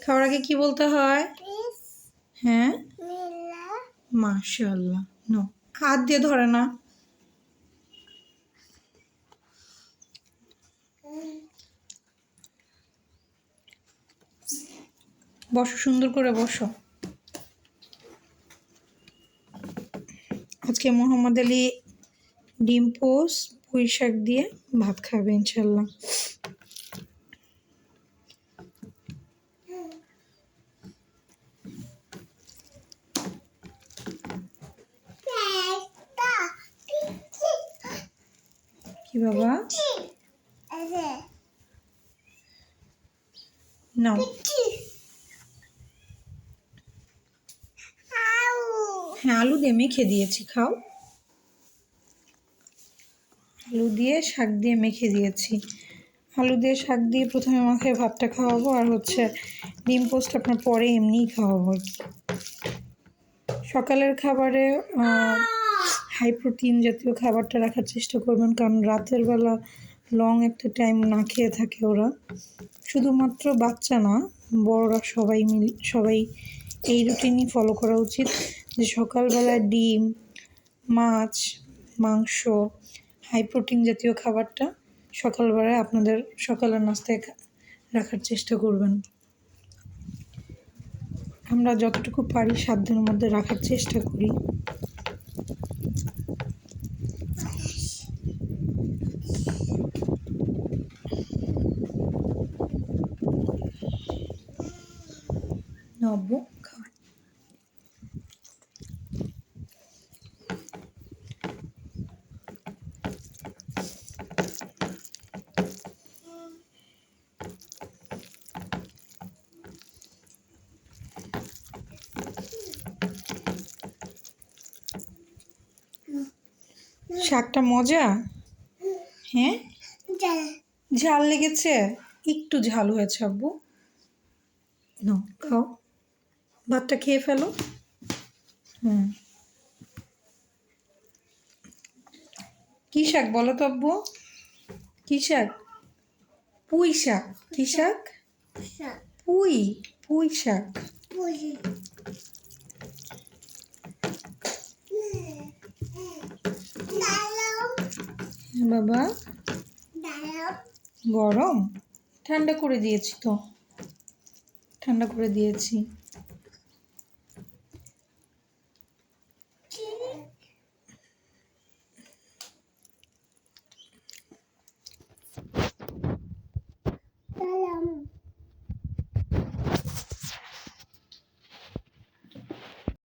খাওয়ার আগে কি বলতে হয়? হ্যাঁ, মাশাআল্লাহ। নো, হাত দিয়ে ধরে না। বসো, সুন্দর করে বসো। আজকে মোহাম্মদ আলী ডিম পোস্ট পুঁই শাক দিয়ে ভাত খাবে ইনশাল্লাহ। কি বাবা? নাও। হ্যাঁ, আলু দিয়ে মেখে দিয়েছি, খাও। আলু দিয়ে শাক দিয়ে মেখে দিয়েছি। আলু দিয়ে শাক দিয়ে প্রথমে মাথায় ভাতটা খাওয়াবো, আর হচ্ছে ডিম পোস্ট আপনার পরে এমনিই খাওয়াবো আর কি। সকালের খাবারে হাই প্রোটিন জাতীয় খাবারটা রাখার চেষ্টা করবেন, কারণ রাতের বেলা লং একটা টাইম না খেয়ে থাকে ওরা। শুধুমাত্র বাচ্চা না, বড়রা সবাই এই রুটিনই ফলো করা উচিত, যে সকালবেলায় ডিম, মাছ, মাংস, হাই প্রোটিন জাতীয় খাবারটা সকালবেলায় আপনাদের সকালের নাস্তায় রাখার চেষ্টা করবেন। আমরা যতটুকু পারি সাধ্যের মধ্যে রাখার চেষ্টা করি। নব্য খাওয়ার শাকটা মজা। হ্যাঁ, ঝাল লেগেছে, একটু ঝাল হয়েছে আব্বু। নাও খাও, ভাতটা খেয়ে ফেলো। কি শাক বলো তো আব্বু? কি শাক? পুঁই শাক। কি শাক? পুঁই শাক। বাবা গরম? ঠান্ডা করে দিয়েছি তো, ঠান্ডা করে দিয়েছি।